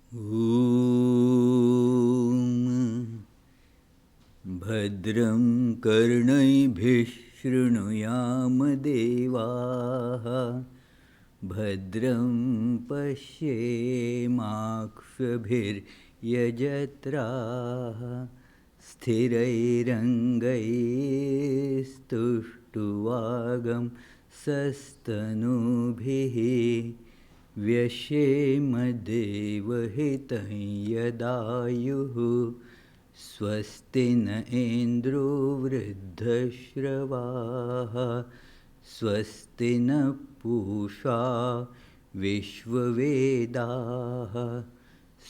ॐ भद्रं कर्णैभिः शृणुयाम देवाः भद्रं पश्येमाक्षभिर्यजत्राः स्थिरैरङ्गैस्तुष्टुवागं सस्तनूभिः व्यशेम देवहितं यदायुः स्वस्ति न इन्द्रो वृद्धश्रवाः स्वस्ति न पूषा विश्ववेदाः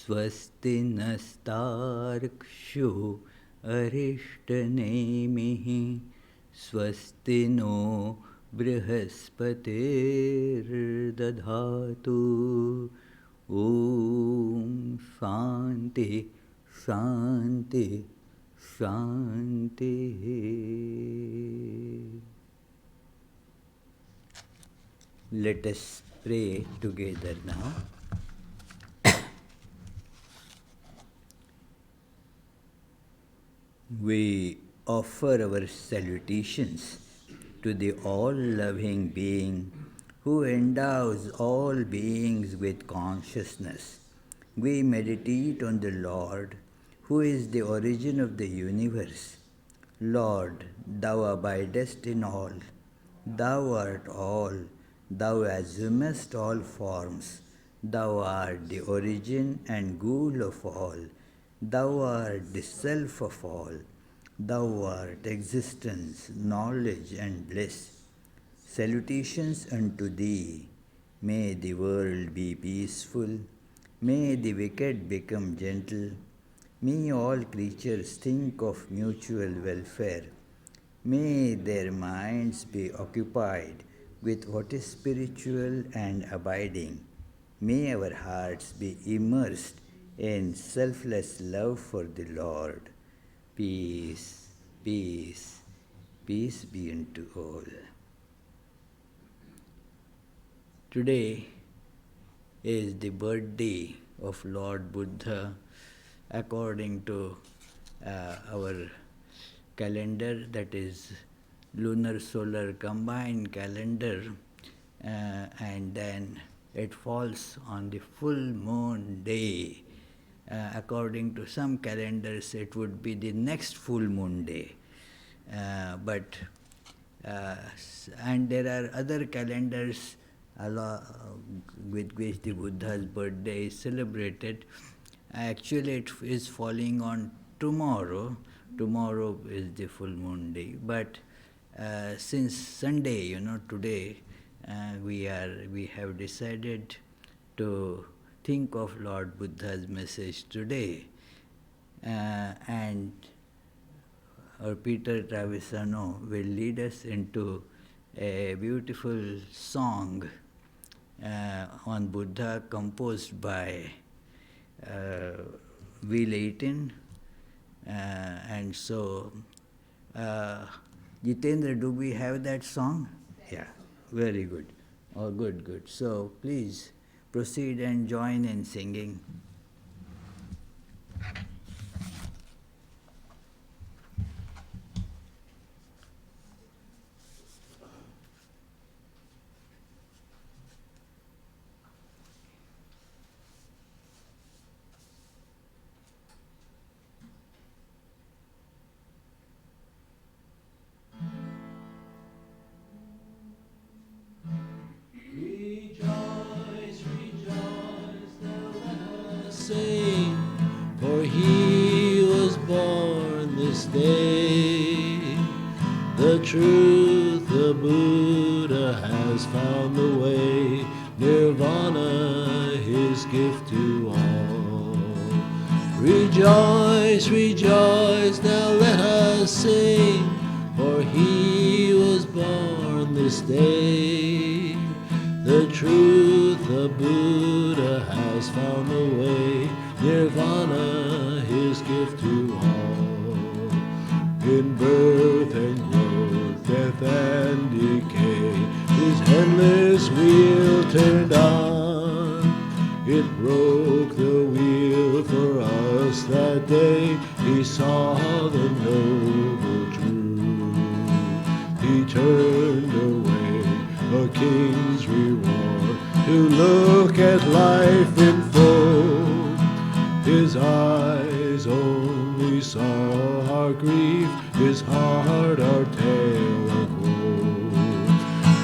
स्वस्ति नस्तार्क्ष्यो अरिष्टनेमिः स्वस्ति नो बृहस्पतिर्दधातु ॐ शान्ति शान्ति शान्तिः. Let us pray together now. We offer our salutations to the all-loving being who endows all beings with consciousness. We meditate on the Lord, who is the origin of the universe. Lord, Thou abidest in all. Thou art all. Thou assumest all forms. Thou art the origin and goal of all. Thou art the self of all. Thou art existence, knowledge and bliss. Salutations unto Thee. May the world be peaceful. May the wicked become gentle. May all creatures think of mutual welfare. May their minds be occupied with what is spiritual and abiding. May our hearts be immersed in selfless love for the Lord. Peace, peace, peace be unto all. Today is the birthday of Lord Buddha according to our calendar, that is lunar solar combined calendar, and then it falls on the full moon day. According to some calendars, it would be the next full moon day. And there are other calendars with which the Buddha's birthday is celebrated. Actually, it is falling on tomorrow. Tomorrow is the full moon day. But since Sunday, today, we have decided to think of Lord Buddha's message today, and our Peter Travisano will lead us into a beautiful song on Buddha composed by Enlightened. And so, Jitendra, do we have that song? Yeah, very good. Oh, good. So please proceed and join in singing. For He was born this day. The truth, the Buddha has found the way. Nirvana, His gift to all. Rejoice, rejoice, now let us sing. For He was born this day. The truth, the Buddha has found the way. Nirvana, His gift to all. In birth and growth, death and decay, His endless wheel turned on. It broke the wheel he saw the noble truth. He turned away a king's reward to look at life in full. His eyes only saw our grief, his heart our tale of woe.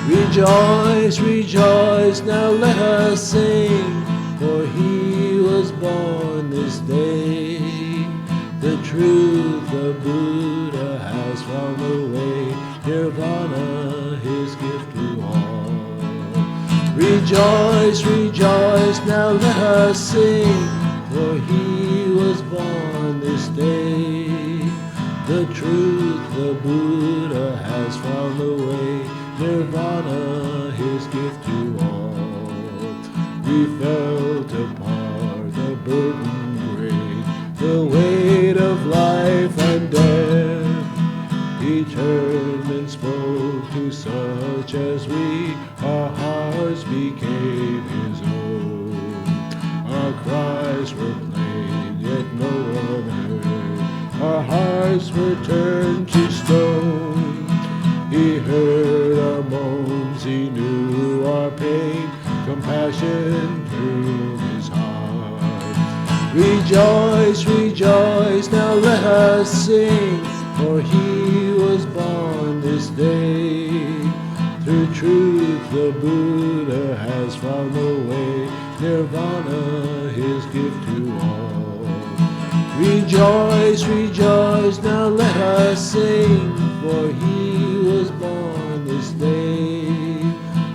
Rejoice, rejoice, now let us sing, for he was born this day. The truth the Buddha has found the way, Nirvana his gift to all. Rejoice, rejoice, now let us sing, for he was born this day. The truth the Buddha has found the way, Nirvana his gift to all. We felt apart the burden great, the weight of life and death. He turned and spoke to such as we, our hearts became his own. Our cries were plain, yet no one heard. Our hearts were turned to stone. He heard our moans, he knew our pain, compassion thrilled his heart. Rejoice, rejoice, now let us sing, for he was born this day. Through truth the Buddha has found the way, Nirvana his gift to all. Rejoice, rejoice, now let us sing, for he was born this day.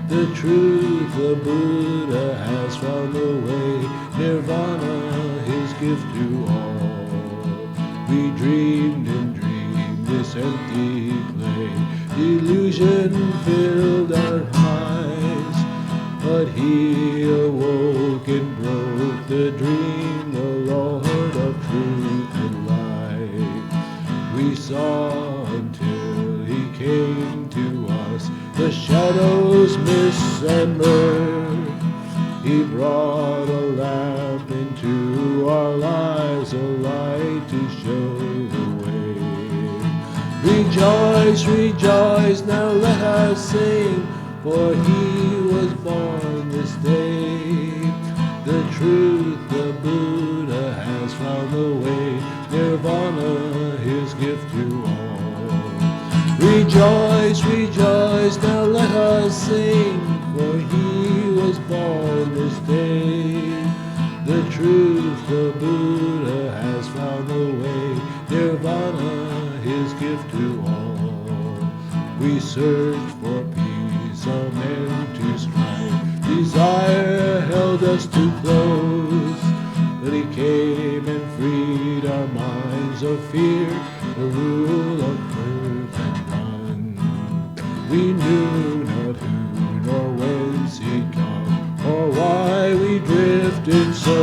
The truth the Buddha has found the way, Nirvana his gift to all. We dreamed and dreamed this empty play, illusion filled our eyes, but he awoke and broke the dream, the Lord of truth and light. We saw until he came to us, the shadows, mists, and mirth. He brought a lamp into our lives, a light to show the way. Rejoice, rejoice, now let us sing, for he was born this day. The truth the Buddha has found the way, Nirvana his gift to all. Rejoice, rejoice, now let us sing, for he was born this day. The truth the Buddha has found the way, Nirvana his gift to all. We searched for peace, a end to strife, desire held us too close, but he came and freed our minds of fear, the rule of earth and none. We knew not who nor whence he'd come, or why we drifted so,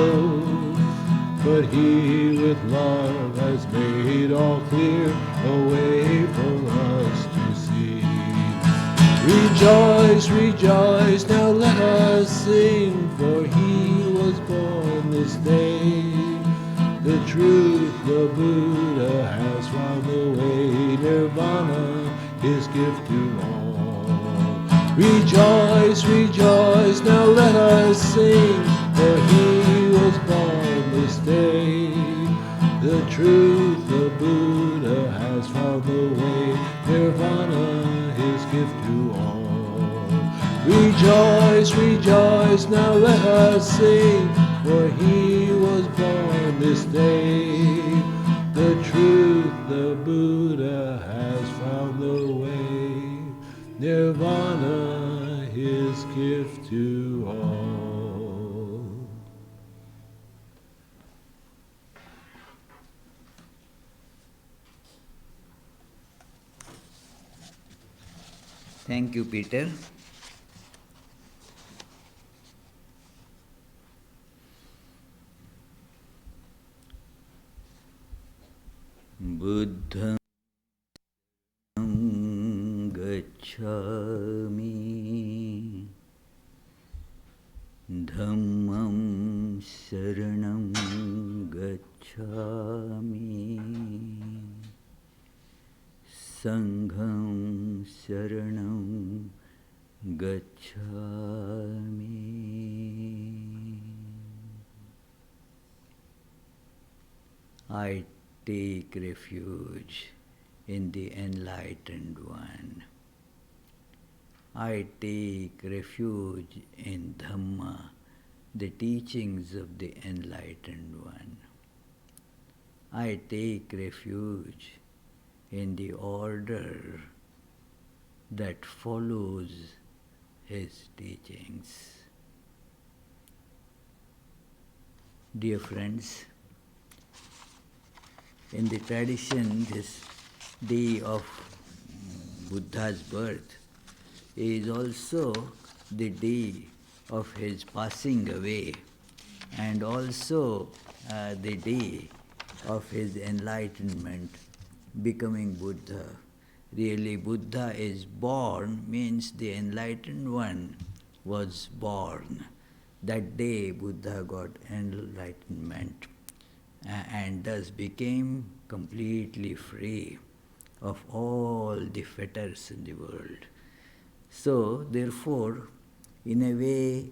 but he with love has made all clear, a way for us to see. Rejoice, rejoice, now let us sing, for he was born this day. The truth the Buddha has found the way, Nirvana his gift to all. Rejoice, rejoice, now let us sing, for he was born this day. The truth the Buddha has found the way, Nirvana his gift to all. Rejoice, rejoice, now let us sing, for he was born this day. The truth the Buddha has found the way, Nirvana his gift to all. Thank you, Peter. Buddham gacchami, Dhammam saranam gacchami, Sangham Sharanam Gacchami. I take refuge in the Enlightened One. I take refuge in Dhamma, the teachings of the Enlightened One. I take refuge in the order that follows his teachings. Dear friends, in the tradition, this day of Buddha's birth is also the day of his passing away and also the day of his enlightenment, becoming Buddha. Really, Buddha is born means the enlightened one was born. That day Buddha got enlightenment and thus became completely free of all the fetters in the world. So, therefore, in a way,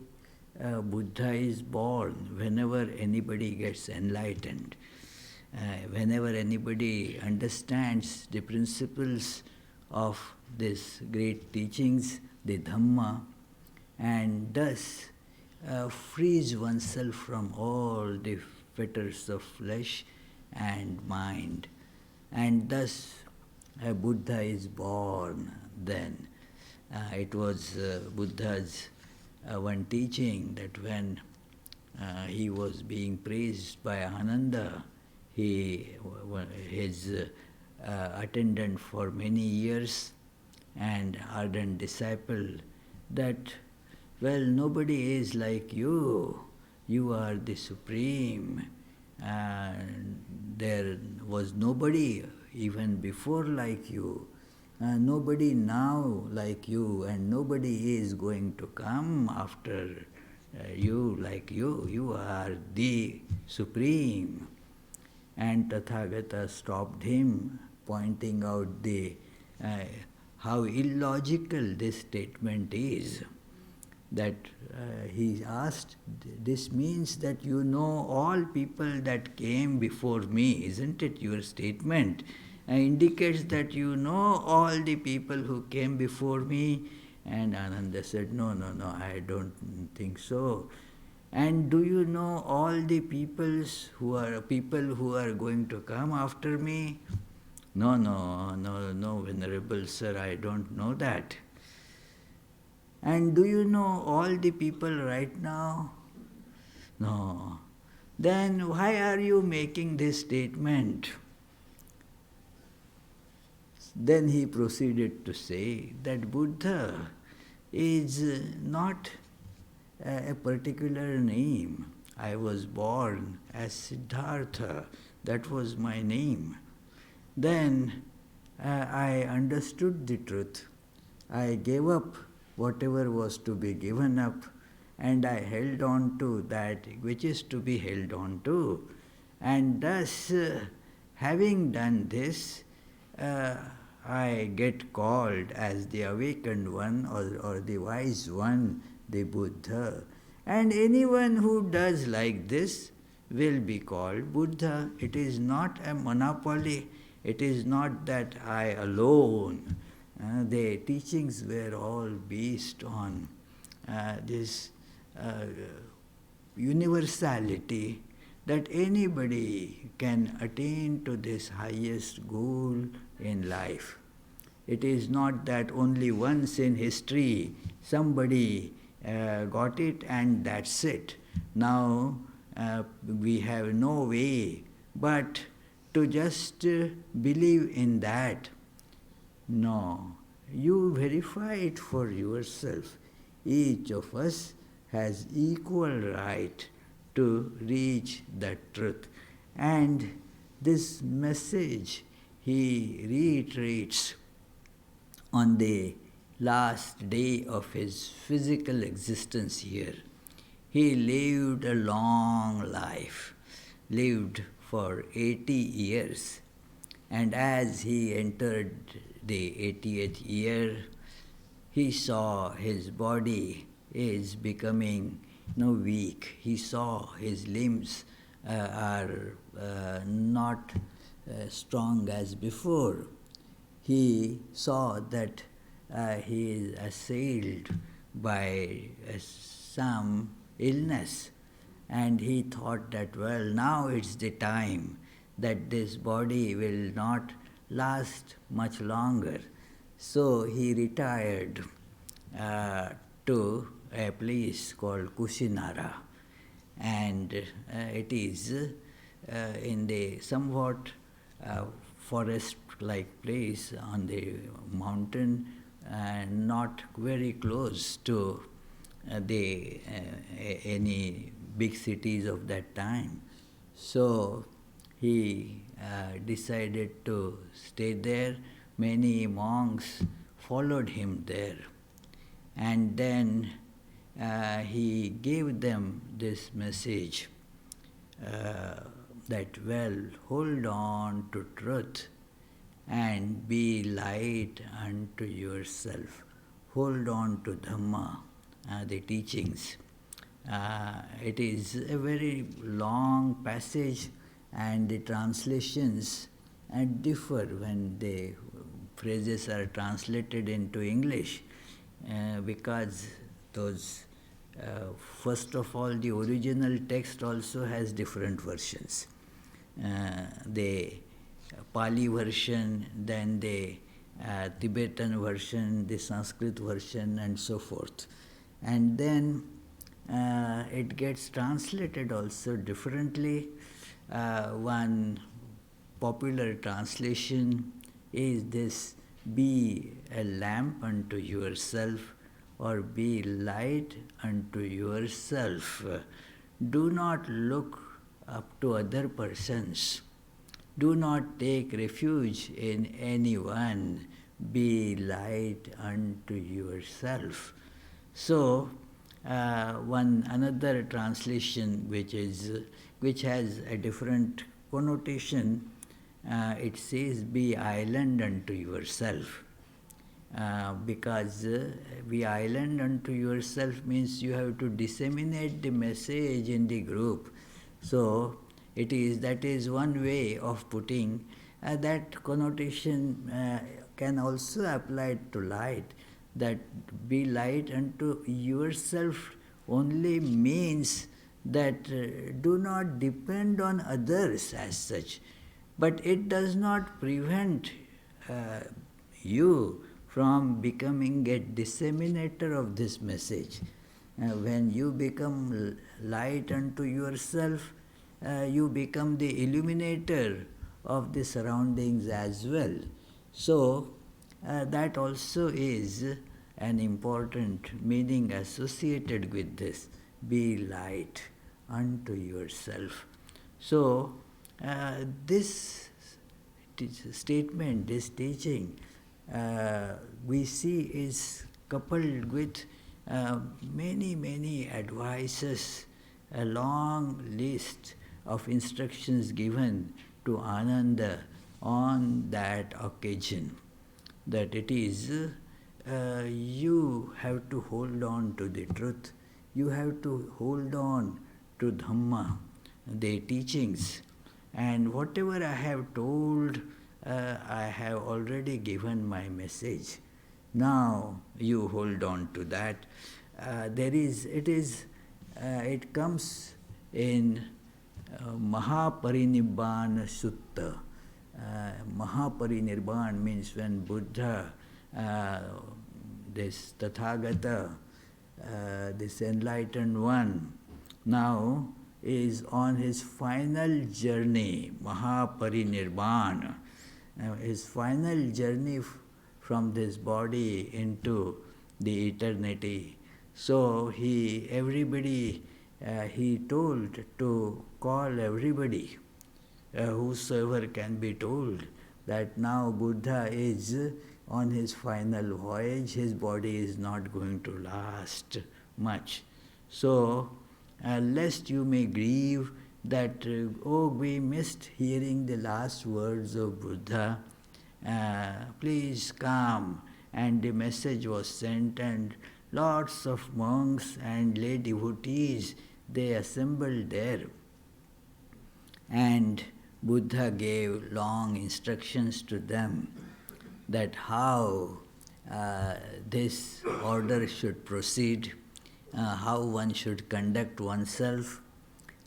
Buddha is born whenever anybody gets enlightened. Whenever anybody understands the principles of these great teachings, the Dhamma, and thus frees oneself from all the fetters of flesh and mind, and thus Buddha is born then. It was Buddha's one teaching that when he was being praised by Ananda, his attendant for many years and ardent disciple, that, well, nobody is like you. You are the supreme. There was nobody even before like you. Nobody now like you, and nobody is going to come after you like you. You are the supreme. And Tathagata stopped him, pointing out how illogical this statement is. That he asked, this means that you know all people that came before me, isn't it? Your statement indicates that you know all the people who came before me. And Ananda said, no, I don't think so. And do you know all the people who are going to come after me? No, Venerable Sir, I don't know that. And do you know all the people right now? No. Then why are you making this statement? Then he proceeded to say that Buddha is not a particular name. I was born as Siddhartha. That was my name. Then I understood the truth. I gave up whatever was to be given up, and I held on to that which is to be held on to. And thus, having done this, I get called as the awakened one or the wise one, the Buddha. And anyone who does like this will be called Buddha. It is not a monopoly. It is not that I alone. The teachings were all based on this universality, that anybody can attain to this highest goal in life. It is not that only once in history somebody got it and that's it. Now we have no way but to just believe in that. No, you verify it for yourself. Each of us has equal right to reach that truth. And this message he reiterates on the last day of his physical existence here. He lived a long life. lived for 80 years. And as he entered the 80th year, he saw his body is becoming weak. He saw his limbs are not strong as before. He saw that he is assailed by some illness, and he thought that, well, now it's the time that this body will not last much longer. So he retired to a place called Kushinara, and it is in the somewhat forest-like place on the mountain, not very close to any big cities of that time. So he decided to stay there. Many monks followed him there. And then he gave them this message that, well, hold on to truth and be light unto yourself. Hold on to Dhamma, the teachings. It is a very long passage, and the translations differ when the phrases are translated into English, because those, first of all, the original text also has different versions. The Pali version, then the Tibetan version, the Sanskrit version, and so forth. And then it gets translated also differently. One popular translation is this: be a lamp unto yourself, or be light unto yourself. Do not look up to other persons. Do not take refuge in anyone. Be light unto yourself. So, another translation which has a different connotation, it says, be island unto yourself. Because be island unto yourself means you have to disseminate the message in the group. So that is one way of putting that connotation. Can also apply to light, that be light unto yourself only means that do not depend on others as such, but it does not prevent you from becoming a disseminator of this message. When you become light unto yourself, you become the illuminator of the surroundings as well. So that also is an important meaning associated with this: be light unto yourself. So this statement, this teaching, we see is coupled with many advices, a long list of instructions given to Ananda on that occasion, that it is you have to hold on to the truth, you have to hold on to Dhamma, the teachings, and whatever I have told, I have already given my message. Now you hold on to that. It comes in Mahaparinibbana Sutta. Mahaparinirvan means when Buddha, this Tathagata, this enlightened one, now is on his final journey, Mahaparinirvan, his final journey from this body into the eternity. So he told to call everybody, whosoever can be told, that now Buddha is on his final voyage, his body is not going to last much. So, lest you may grieve that, we missed hearing the last words of Buddha. Please come. And the message was sent, and lots of monks and lay devotees, they assembled there. And Buddha gave long instructions to them that how this order should proceed, how one should conduct oneself.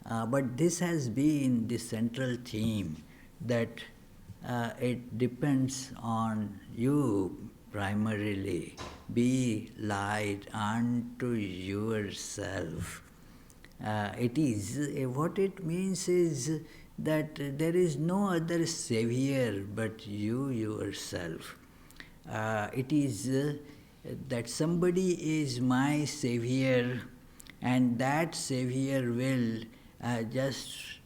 But this has been the central theme, that it depends on you primarily. Be light unto yourself. It is what it means is that there is no other savior but you yourself. It is that somebody is my savior, and that savior will just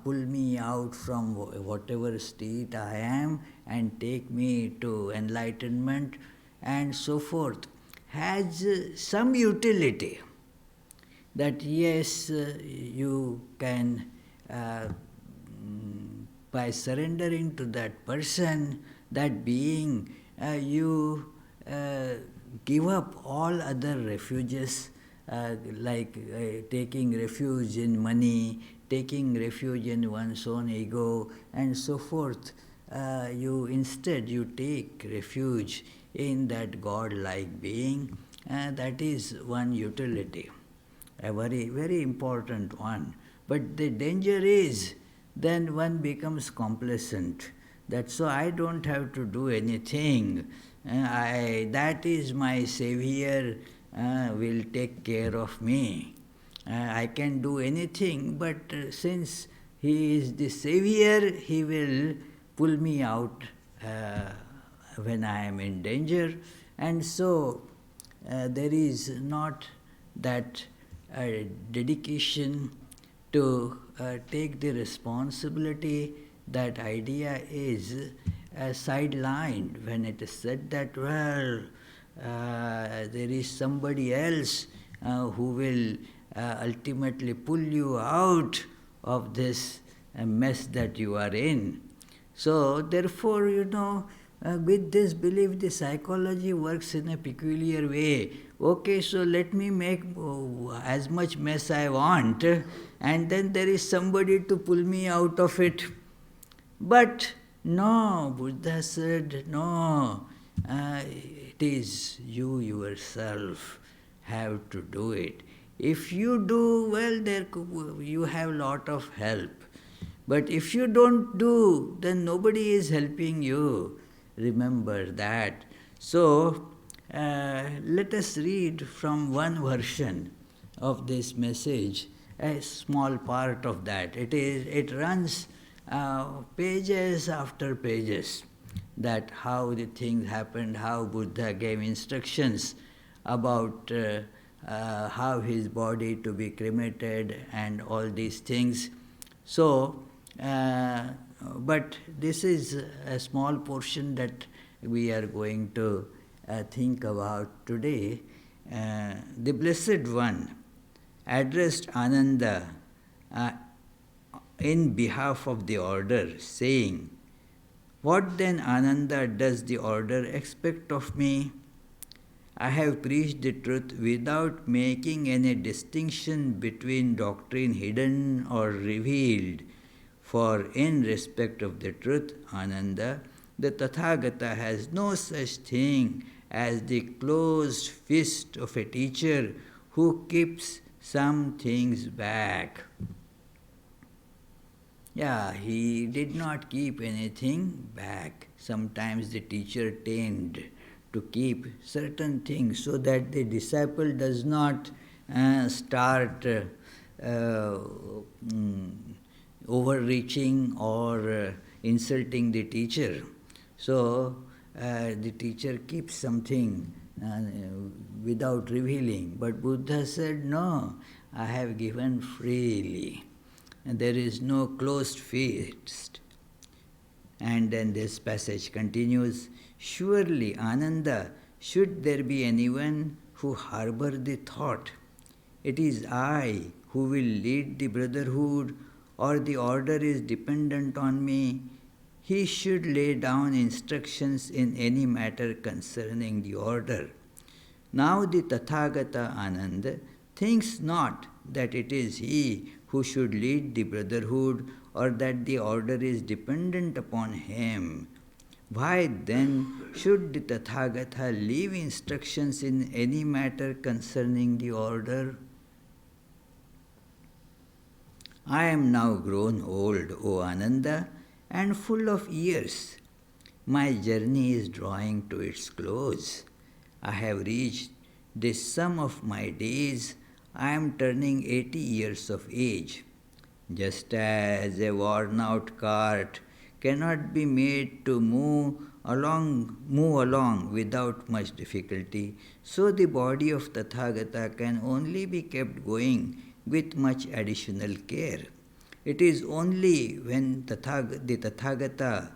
pull me out from whatever state I am and take me to enlightenment and so forth, has some utility. That yes, you can, by surrendering to that person, that being, you give up all other refuges, like taking refuge in money, taking refuge in one's own ego, and so forth. Instead you take refuge in that God-like being. That is one utility, a very, very important one. But the danger is then one becomes complacent. That so I don't have to do anything. That is my savior, will take care of me. I can do anything, but since he is the savior, he will pull me out when I am in danger. And so there is not that dedication to take the responsibility. That idea is sidelined when it is said that, well, there is somebody else who will ultimately pull you out of this mess that you are in. So therefore, with this belief, the psychology works in a peculiar way. Okay, so let me make as much mess I want, and then there is somebody to pull me out of it. But no, Buddha said, no, it is you yourself have to do it. If you do, well, you have lot of help. But if you don't do, then nobody is helping you. Remember that. So, let us read from one version of this message, a small part of that. It runs pages after pages, that how the things happened, how Buddha gave instructions about how his body to be cremated and all these things. So, but this is a small portion that we are going to think about today. The Blessed One addressed Ananda in behalf of the order, saying, "What then, Ananda, does the order expect of me? I have preached the truth without making any distinction between doctrine hidden or revealed. For in respect of the truth, Ananda, the Tathagata has no such thing as the closed fist of a teacher who keeps some things back." Yeah, he did not keep anything back. Sometimes the teacher tend to keep certain things so that the disciple does not start overreaching or insulting the teacher. So the teacher keeps something without revealing. But Buddha said, no, I have given freely. And there is no closed fist. And then this passage continues, "Surely, Ananda, should there be anyone who harbor the thought, it is I who will lead the brotherhood or the order is dependent on me, he should lay down instructions in any matter concerning the order. Now the Tathagata Ananda thinks not that it is he who should lead the brotherhood or that the order is dependent upon him. Why then should the Tathagata leave instructions in any matter concerning the order? I am now grown old, O Ananda, and full of years. My journey is drawing to its close. I have reached the sum of my days. I am turning 80 years of age. Just as a worn-out cart cannot be made to move along without much difficulty, so the body of Tathagata can only be kept going with much additional care. It is only when the Tathagata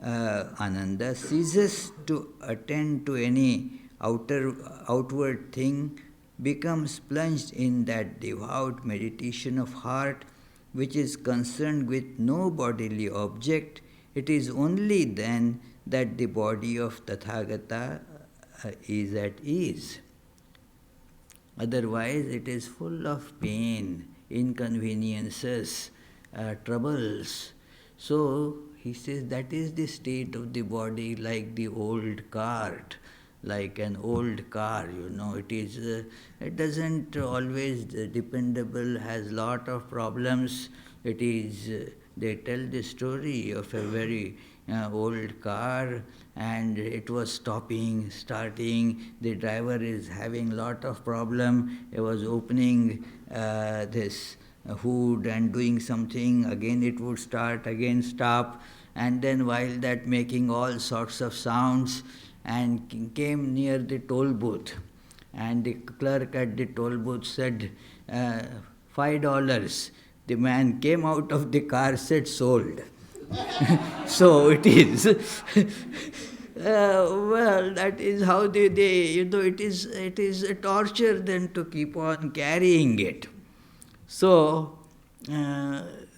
Ananda ceases to attend to any outward thing, becomes plunged in that devout meditation of heart which is concerned with no bodily object, it is only then that the body of Tathagata is at ease. Otherwise, it is full of pain, inconveniences, troubles. So, he says that is the state of the body, like the old cart, like an old car, it doesn't always dependable, has lot of problems. They tell the story of a very old car, and it was starting, the driver is having lot of problem. He was opening this hood and doing something, again it would start, again stop, and then while that making all sorts of sounds, and came near the toll booth, and the clerk at the toll booth said, $5. The man came out of the car, said, sold. So it is. Well, that is how it is a torture then to keep on carrying it. So,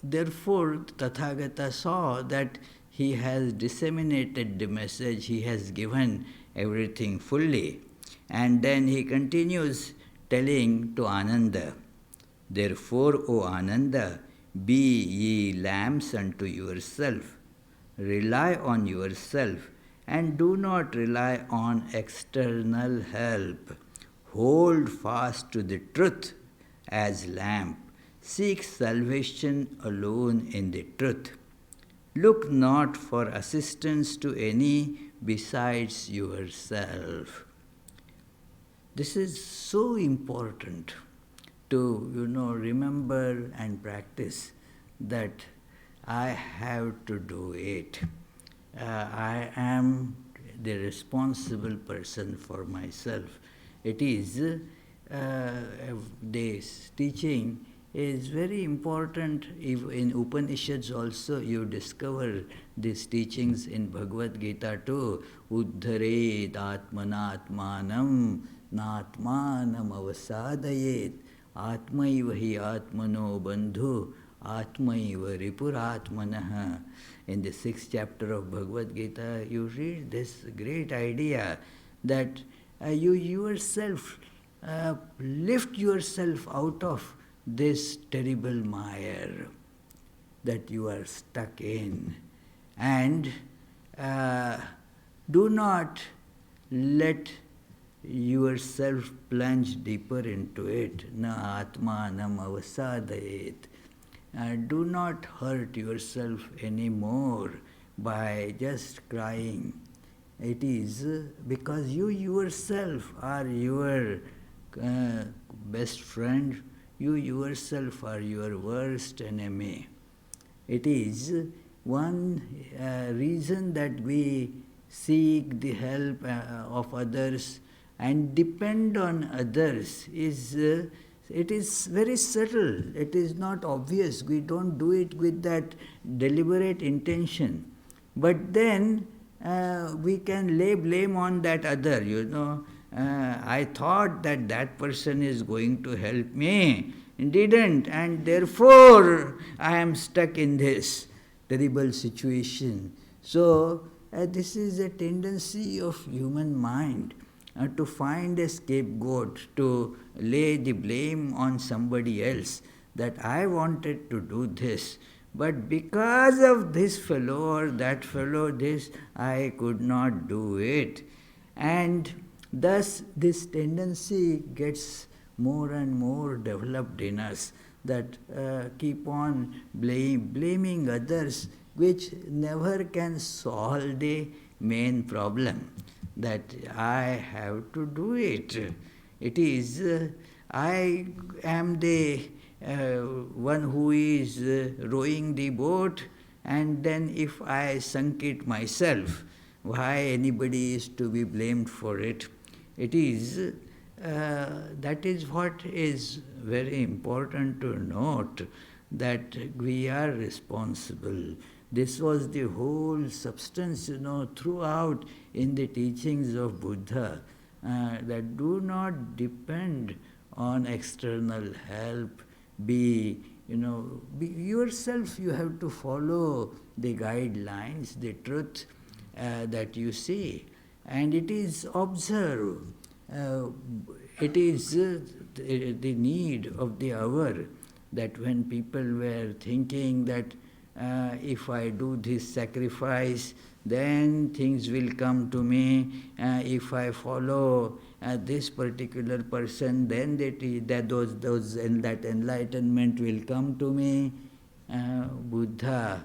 therefore, Tathagata saw that he has disseminated the message, he has given everything fully. And then he continues telling to Ananda, therefore, O Ananda, be ye lamps unto yourself. Rely on yourself and do not rely on external help. Hold fast to the truth as lamp. Seek salvation alone in the truth. Look not for assistance to any besides yourself. This is so important to, remember and practice, that I have to do it. I am the responsible person for myself. It is, this teaching is very important. If in Upanishads also you discover these teachings in Bhagavad Gita too. Uddharet atmanatmanam natmanam avasadayet atmaiva hi atmano bandhu atmaiva ripuratmanah. In the 6th chapter of Bhagavad Gita, you read this great idea that you yourself lift yourself out of this terrible mire that you are stuck in, and do not let yourself plunge deeper into it. Na atmanam avasadayet. Do not hurt yourself anymore by just crying. It is because you yourself are your best friend. You yourself are your worst enemy. It is one reason that we seek the help of others and depend on others is it is very subtle. It is not obvious. We don't do it with that deliberate intention. But then we can lay blame on that other, I thought that person is going to help me, didn't, and therefore I am stuck in this terrible situation. So, this is a tendency of human mind to find a scapegoat, to lay the blame on somebody else, that I wanted to do this, but because of this fellow or that fellow, this, I could not do it. And thus, this tendency gets more and more developed in us, that keep on blaming others, which never can solve the main problem, that I have to do it. It is, I am the one who is rowing the boat, and then if I sunk it myself, why anybody is to be blamed for it? It is, that is what is very important to note, that we are responsible. This was the whole substance, throughout in the teachings of Buddha, that do not depend on external help. Be yourself, you have to follow the guidelines, the truth that you see, and it is observe. It is the need of the hour, that when people were thinking that if I do this sacrifice, then things will come to me. If I follow this particular person, then that enlightenment will come to me. Buddha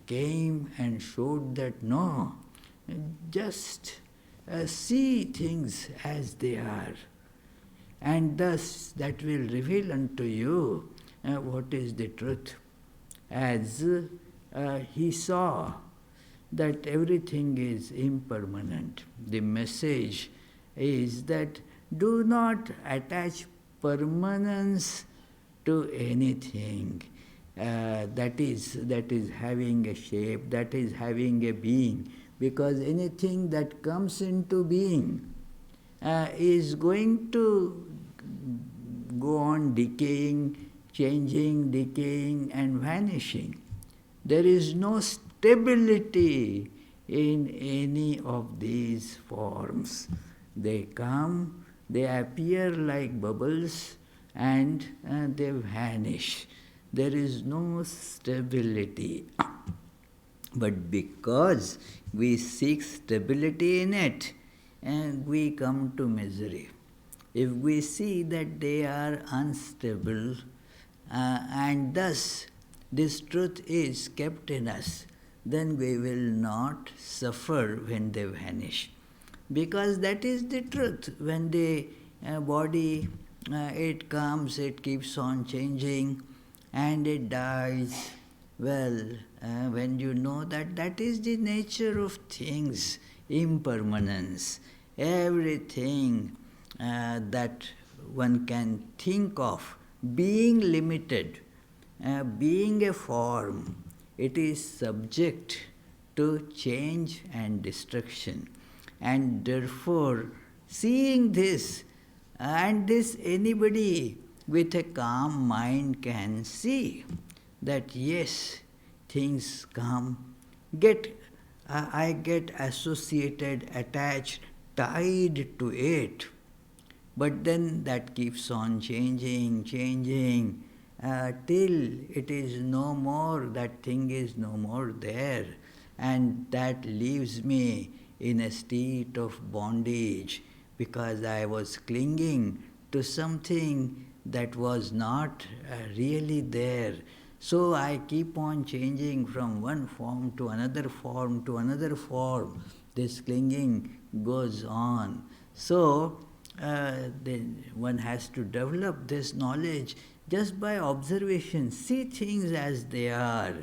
came and showed that no, just see things as they are, and thus that will reveal unto you what is the truth. As he saw that everything is impermanent, the message is that do not attach permanence to anything that is having a shape, that is having a being, because anything that comes into being is going to go on decaying, changing, decaying and vanishing. There is no stability in any of these forms. They come, they appear like bubbles, and they vanish. There is no stability. But because we seek stability in it, and we come to misery. If we see that they are unstable, and thus this truth is kept in us, then we will not suffer when they vanish. Because that is the truth. When the body, it comes, it keeps on changing, and it dies. Well, when you know that that is the nature of things, impermanence, everything that one can think of being limited, being a form, it is subject to change and destruction. And therefore, seeing this, and this anybody with a calm mind can see, that yes, things come, I get associated, attached, tied to it. But then that keeps on changing, till it is no more, that thing is no more there. And that leaves me in a state of bondage, because I was clinging to something that was not really there. So I keep on changing from one form to another form to another form. This clinging goes on. So then one has to develop this knowledge just by observation. See things as they are,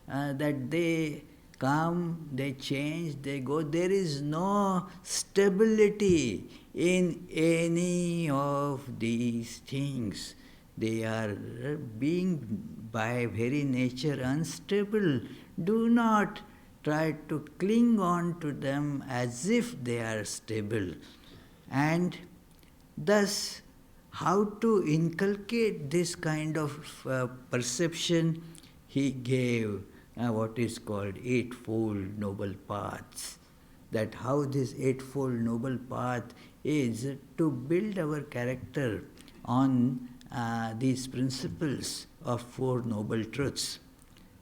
that they come, they change, they go. There is no stability in any of these things. They are being by very nature unstable. Do not try to cling on to them as if they are stable. And thus, how to inculcate this kind of perception, he gave what is called Eightfold Noble Paths. That how this Eightfold Noble Path is to build our character on these principles of Four Noble Truths.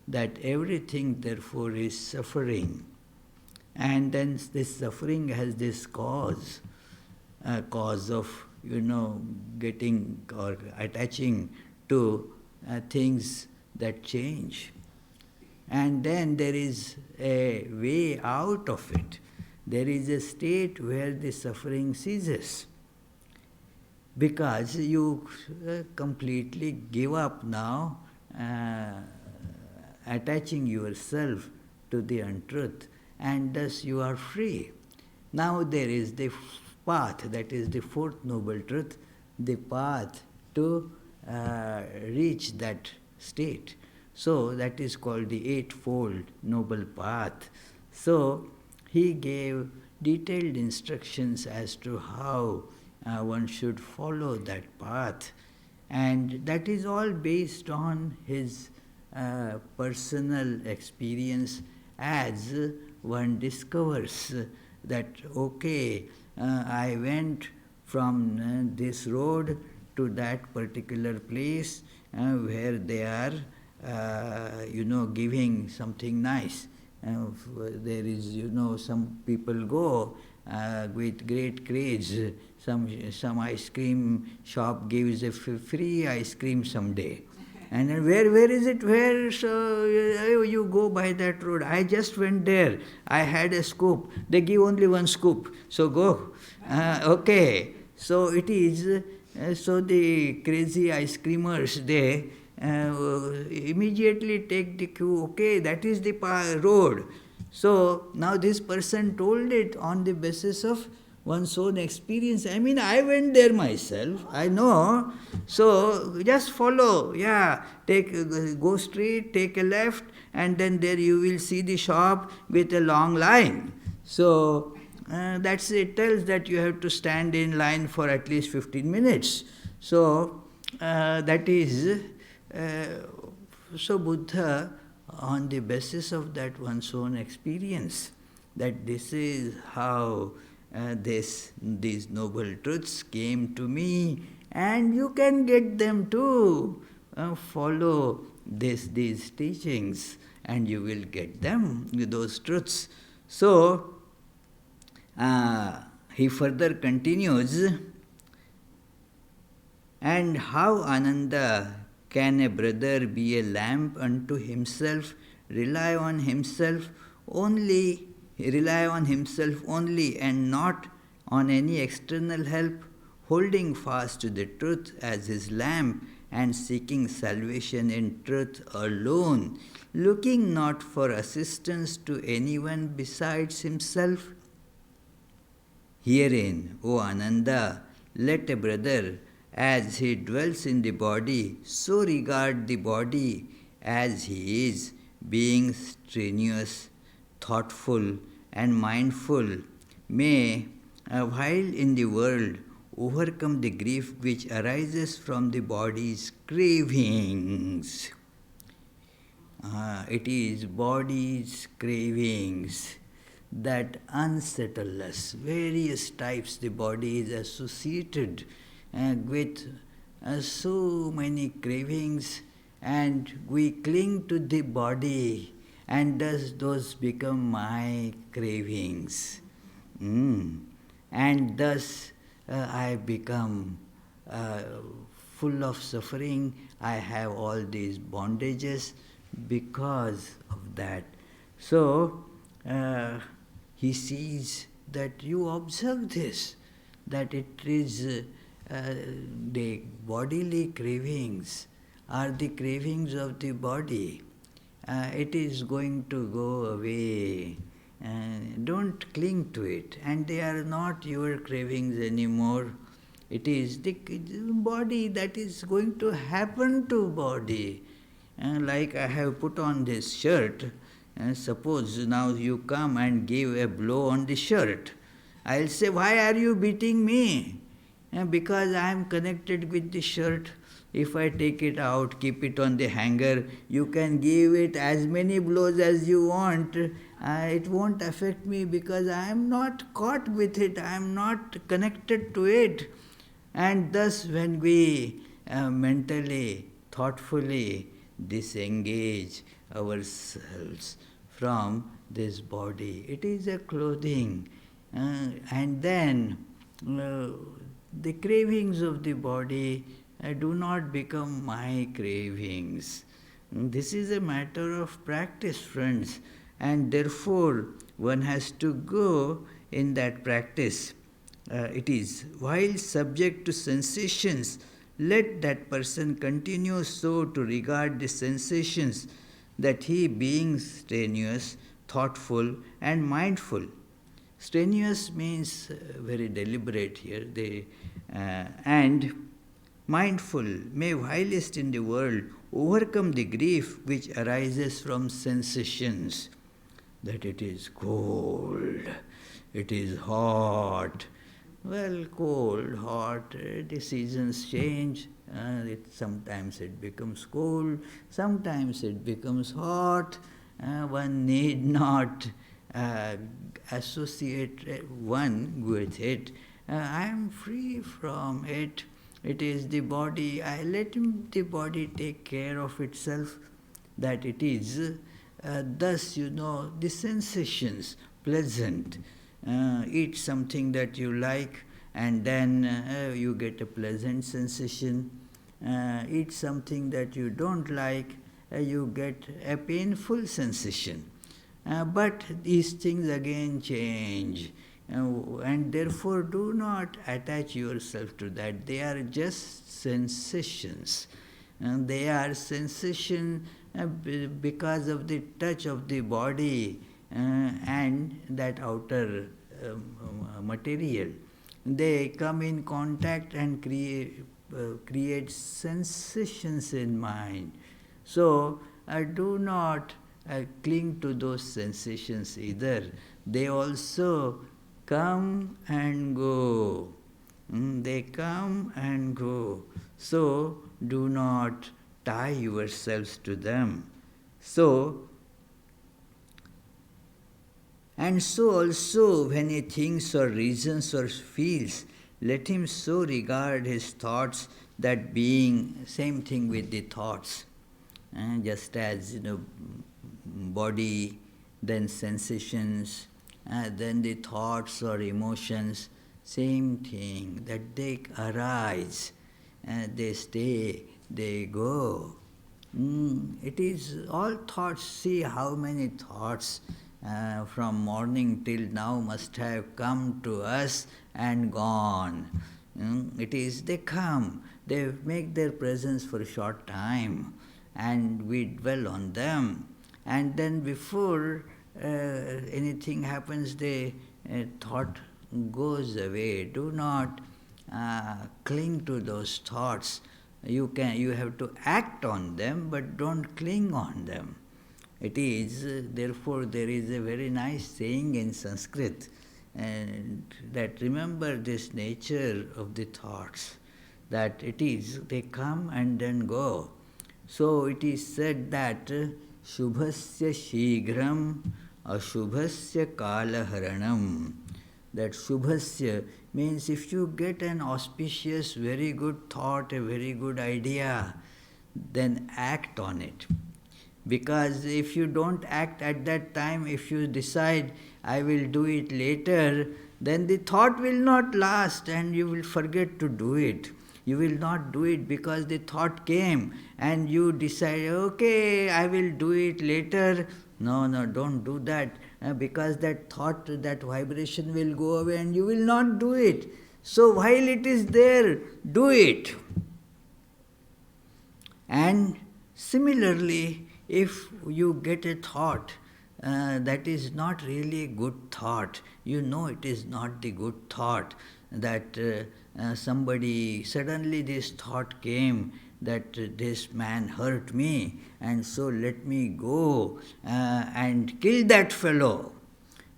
That everything therefore is suffering. And then this suffering has this cause of, getting or attaching to things that change. And then there is a way out of it. There is a state where the suffering ceases. Because you completely give up now attaching yourself to the untruth, and thus you are free. Now there is the path, that is the Fourth Noble Truth, the path to reach that state. So that is called the Eightfold Noble Path. So he gave detailed instructions as to how one should follow that path, and that is all based on his personal experience as one discovers that, okay, I went from this road to that particular place where they are, giving something nice. There is, some people go with great craze. Some ice cream shop gives a free ice cream someday. And then where is it? Where? So you go by that road. I just went there. I had a scoop. They give only one scoop. So go. Okay. So it is. So the crazy ice creamers, they immediately take the cue. Okay, that is the road. So now this person told it on the basis of one's own experience. I mean, I went there myself, I know. So just follow, go straight, take a left, and then there you will see the shop with a long line. So that's it, tells that you have to stand in line for at least 15 minutes. So that is, so Buddha, on the basis of that one's own experience, that this is how these noble truths came to me, and you can get them too. Follow these teachings, and you will get them, those truths. So he further continues, and how, Ananda, can a brother be a lamp unto himself, rely on himself only, and not on any external help, holding fast to the truth as his lamp, and seeking salvation in truth alone, looking not for assistance to anyone besides himself? Herein, O Ananda, let a brother, as he dwells in the body, so regard the body as he is, being strenuous, thoughtful, and mindful, may, while in the world, overcome the grief which arises from the body's cravings. It is body's cravings that unsettle us. Various types the body is associated with so many cravings, and we cling to the body, and thus those become my cravings. And thus I become full of suffering. I have all these bondages because of that. So he sees that you observe this, that it is the bodily cravings are the cravings of the body. It is going to go away. Don't cling to it. And they are not your cravings anymore. It is the body that is going to happen to body. Like I have put on this shirt. Suppose now you come and give a blow on the shirt. I'll say, why are you beating me? And because I am connected with the shirt, if I take it out, keep it on the hanger, you can give it as many blows as you want. It won't affect me because I am not caught with it, I am not connected to it. And thus, when we mentally, thoughtfully disengage ourselves from this body, it is a clothing. And then the cravings of the body do not become my cravings. This is a matter of practice, friends, and therefore one has to go in that practice. It is, while subject to sensations, let that person continue so to regard the sensations that he being strenuous, thoughtful, and mindful. Strenuous means very deliberate here, and mindful may whilst in the world overcome the grief which arises from sensations, that it is cold, it is hot. Well, cold, hot, the seasons change. Sometimes it becomes cold, sometimes it becomes hot. One need not associate one with it. I am free from it. It is the body. I let the body take care of itself, that it is. Thus, the sensations, pleasant. Eat something that you like, and then you get a pleasant sensation. Eat something that you don't like, you get a painful sensation. But these things again change, and therefore do not attach yourself to that. They are just sensations. They are sensation because of the touch of the body and that outer material. They come in contact and create sensations in mind. So do not cling to those sensations either. They also come and go. They come and go. So do not tie yourselves to them. And so also when he thinks or reasons or feels, let him so regard his thoughts, that being, same thing with the thoughts. Just as, body, then sensations, then the thoughts or emotions, same thing, that they arise, they stay, they go. It is all thoughts. See how many thoughts from morning till now must have come to us and gone. It is, they come, they make their presence for a short time, and we dwell on them. And then before anything happens, the thought goes away. Do not cling to those thoughts. You have to act on them, but don't cling on them. It is, therefore, there is a very nice saying in Sanskrit, and that remember this nature of the thoughts, that it is, they come and then go. So it is said that Shubhasya Shighram Ashubhasya Kalaharanam. That Shubhasya means if you get an auspicious, very good thought, a very good idea, then act on it. Because if you don't act at that time, if you decide, I will do it later, then the thought will not last and you will forget to do it. You will not do it because the thought came and you decide, okay, I will do it later. No, don't do that, because that thought, that vibration will go away and you will not do it. So while it is there, do it. And similarly, if you get a thought that is not really a good thought, you know it is not the good thought, that somebody, suddenly this thought came that this man hurt me, and so let me go and kill that fellow.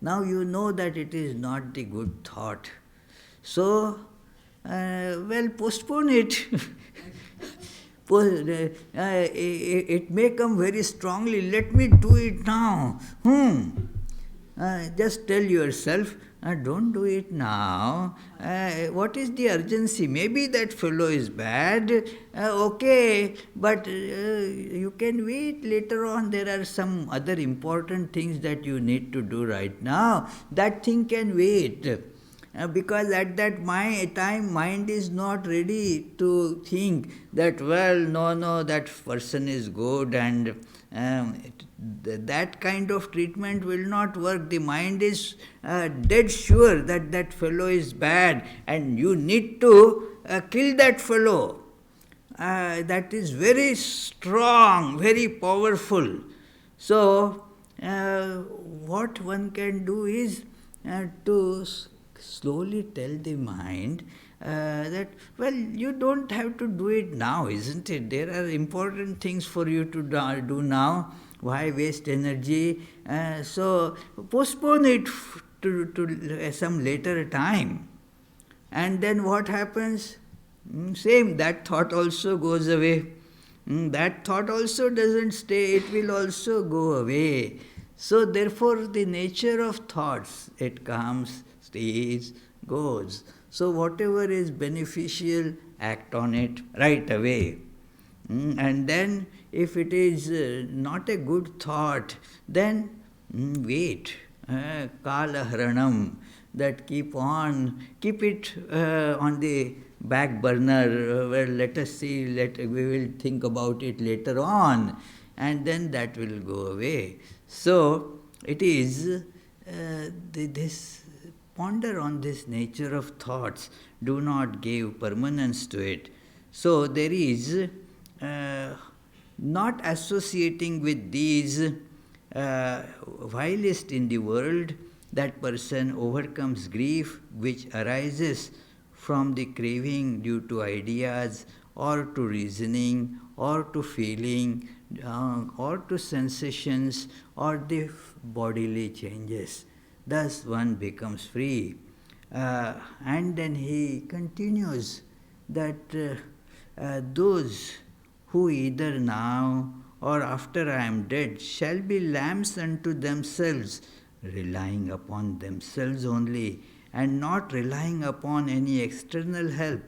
Now you know that it is not the good thought. So well, postpone it. It may come very strongly, let me do it now. Just tell yourself, don't do it now. What is the urgency? Maybe that fellow is bad, okay, but you can wait later on. There are some other important things that you need to do right now. That thing can wait. Because at that time mind is not ready to think that, well, no, that person is good, and that kind of treatment will not work. The mind is dead sure that that fellow is bad and you need to kill that fellow. That is very strong, very powerful. So, what one can do is to slowly tell the mind that, well, you don't have to do it now, isn't it? There are important things for you to do now. Why waste energy? So postpone it to some later time. And then what happens? Same, that thought also goes away. That thought also doesn't stay, it will also go away. So therefore the nature of thoughts, it comes, stays, goes. So whatever is beneficial, act on it right away. And then if it is not a good thought, then wait. Kala haranam, that keep it on the back burner. Well, let us see, we will think about it later on, and then that will go away. So it is this ponder on this nature of thoughts. Do not give permanence to it. So there is not associating with these vilest in the world, that person overcomes grief which arises from the craving due to ideas or to reasoning or to feeling or to sensations or the bodily changes. Thus one becomes free. And then he continues that those who either now or after I am dead shall be lambs unto themselves, relying upon themselves only, and not relying upon any external help,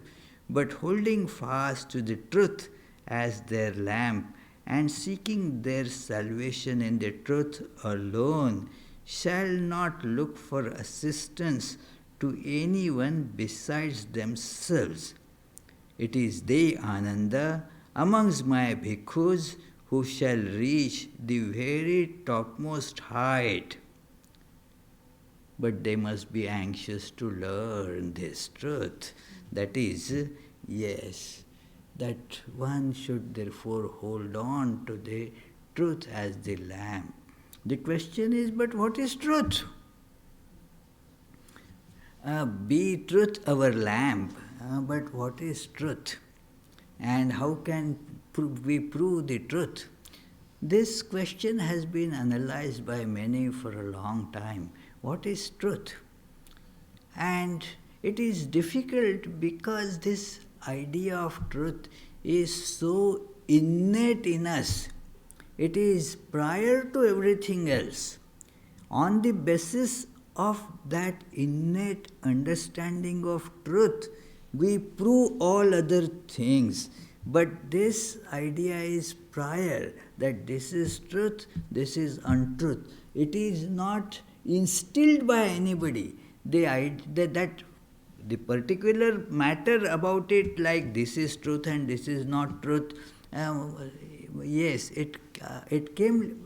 but holding fast to the truth as their lamp, and seeking their salvation in the truth alone, shall not look for assistance to anyone besides themselves. It is they, Ananda, amongst my bhikkhus, who shall reach the very topmost height. But they must be anxious to learn this truth. That is, yes, that one should therefore hold on to the truth as the lamp. The question is, but what is truth? Be truth our lamp, but what is truth? And how can we prove the truth? This question has been analyzed by many for a long time. What is truth? And it is difficult because this idea of truth is so innate in us. It is prior to everything else. On the basis of that innate understanding of truth, we prove all other things. But this idea is prior, that this is truth, this is untruth. It is not instilled by anybody. That the particular matter about it, like this is truth and this is not truth, yes, it came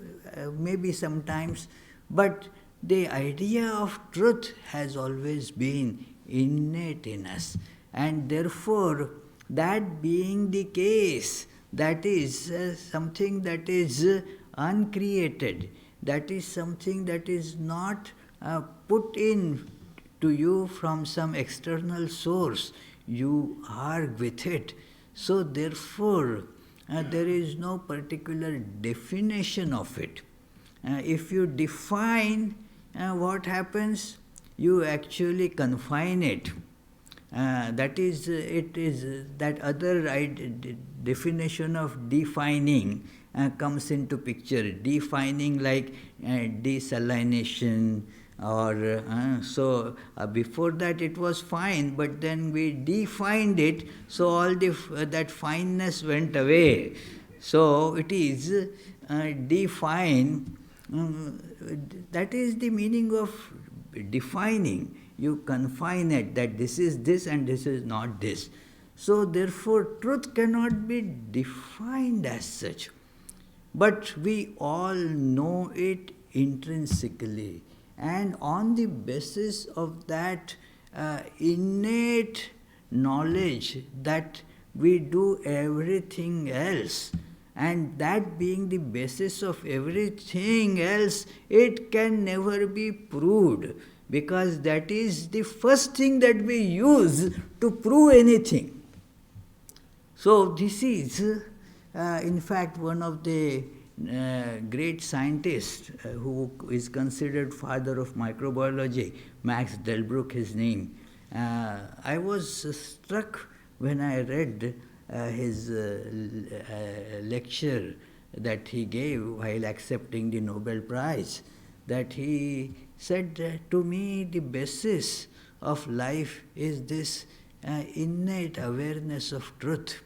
maybe sometimes, but the idea of truth has always been innate in us. And therefore, that being the case, that is something that is uncreated, that is something that is not put in to you from some external source. You are with it. So therefore, there is no particular definition of it. If you define what happens, you actually confine it. That is, it is that other definition of defining comes into picture. Defining like desalination, or before that it was fine, but then we defined it, so all that fineness went away. So it is define. That is the meaning of defining. You confine it, that this is this and this is not this. So therefore truth cannot be defined as such. But we all know it intrinsically. And on the basis of that innate knowledge that we do everything else, and that being the basis of everything else, it can never be proved, because that is the first thing that we use to prove anything. So this is, in fact, one of the great scientists who is considered father of microbiology, Max Delbruck, his name. I was struck when I read his lecture that he gave while accepting the Nobel Prize, that he said to me, the basis of life is this innate awareness of truth,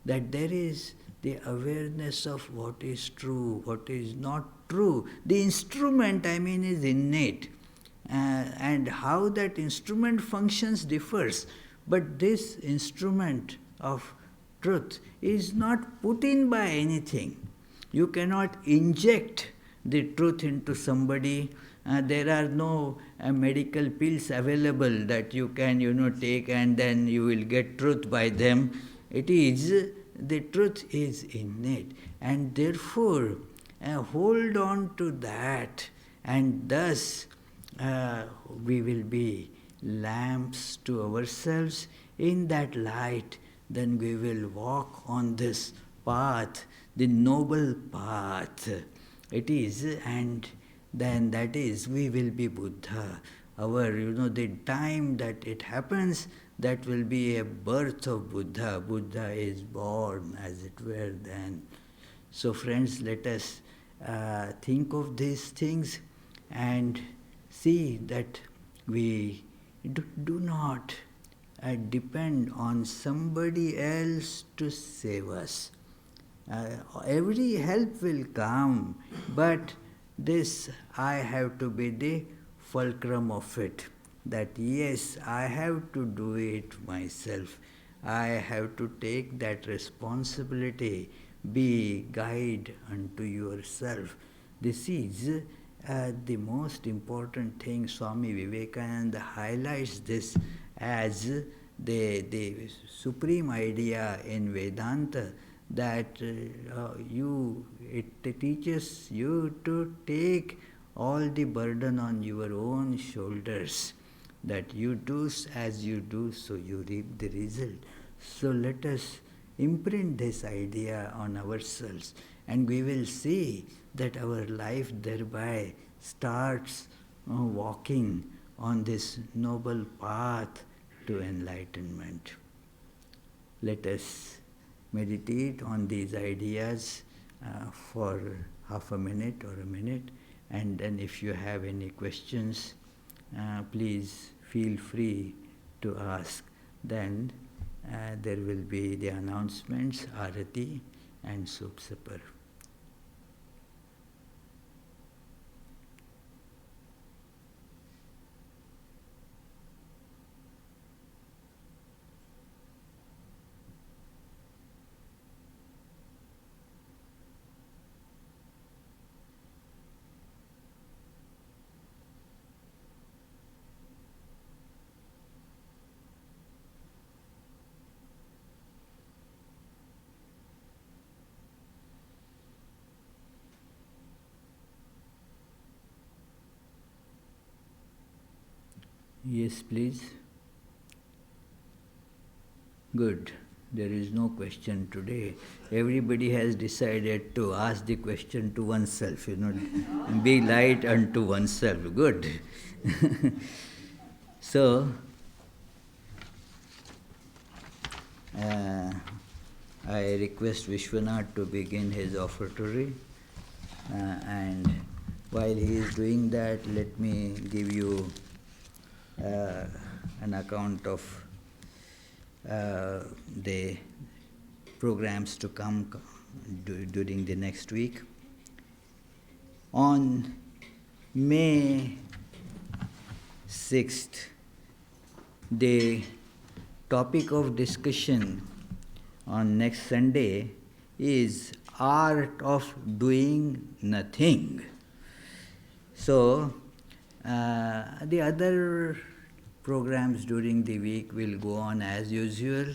that there is the awareness of what is true, what is not true. The instrument, is innate, and how that instrument functions differs. But this instrument of truth is not put in by anything. You cannot inject the truth into somebody. There are no medical pills available that you can take and then you will get truth by them. It is, the truth is innate, and therefore hold on to that, and thus we will be lamps to ourselves. In that light, then we will walk on this path, the noble path. It is, and then that is, we will be Buddha. Our, the time that it happens, that will be a birth of Buddha. Buddha is born, as it were, then. So friends, let us think of these things and see that we do not depend on somebody else to save us. Every help will come, but this, I have to be the fulcrum of it. That yes, I have to do it myself. I have to take that responsibility. Be guide unto yourself. This is the most important thing. Swami Vivekananda highlights this as the supreme idea in Vedanta, that it teaches you to take all the burden on your own shoulders, that you do as you do, so you reap the result. So let us imprint this idea on ourselves, and we will see that our life thereby starts walking on this noble path to enlightenment. Let us meditate on these ideas for half a minute or a minute, and then if you have any questions, please feel free to ask. Then there will be the announcements, Arati and soup supper. Yes, please. Good. There is no question today. Everybody has decided to ask the question to oneself, be light unto oneself. Good. So, I request Vishwanath to begin his offertory, and while he is doing that, let me give you an account of the programs to come during the next week. On May 6th, the topic of discussion on next Sunday is art of doing nothing. So, the other programs during the week will go on as usual,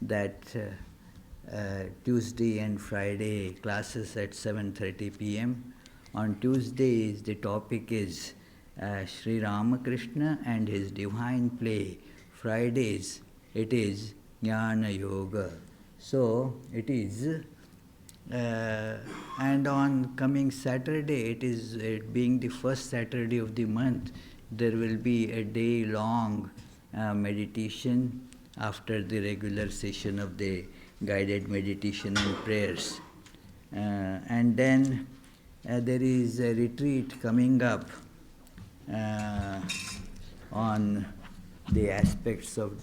that Tuesday and Friday classes at 7:30 p.m. On Tuesdays, the topic is Sri Ramakrishna and his divine play. Fridays, it is Jnana Yoga. So, it is, and on coming Saturday, it being the first Saturday of the month, there will be a day-long meditation after the regular session of the guided meditation and prayers. And then there is a retreat coming up on the aspects of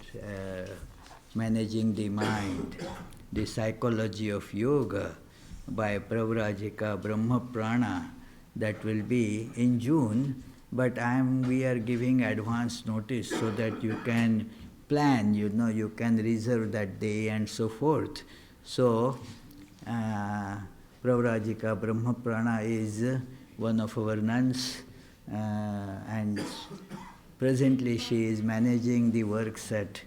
managing the mind, the psychology of yoga by Pravrajika Brahma Prana. That will be in June, but we are giving advance notice so that you can plan, you can reserve that day and so forth. So, Pravrajika Brahma Prana is one of our nuns, and presently she is managing the works at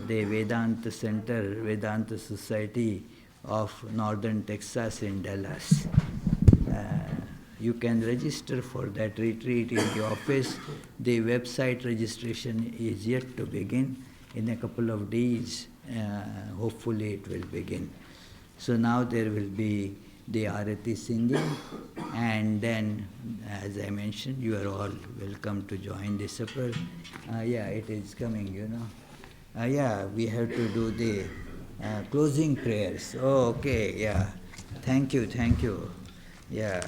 the Vedanta Center, Vedanta Society of Northern Texas in Dallas. You can register for that retreat in the office. The website registration is yet to begin. In a couple of days, hopefully it will begin. So now there will be the Arati singing, and then, as I mentioned, you are all welcome to join the supper. Yeah, it is coming, yeah, we have to do the closing prayers. Oh, okay, yeah. Thank you. Yeah.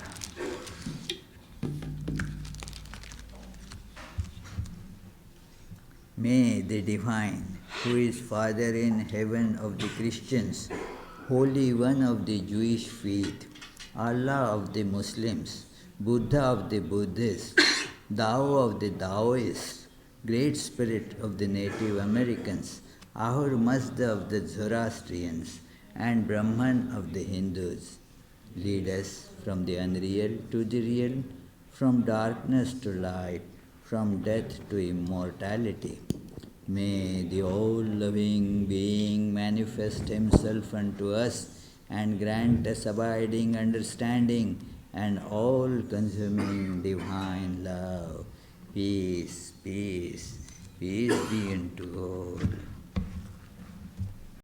May the Divine, who is Father in heaven of the Christians, Holy One of the Jewish faith, Allah of the Muslims, Buddha of the Buddhists, Tao of the Taoists, Great Spirit of the Native Americans, Ahur Mazda of the Zoroastrians, and Brahman of the Hindus, lead us from the unreal to the real, from darkness to light, from death to immortality. May the all-loving being manifest himself unto us and grant us abiding understanding and all-consuming divine love. Peace, peace, peace be unto all.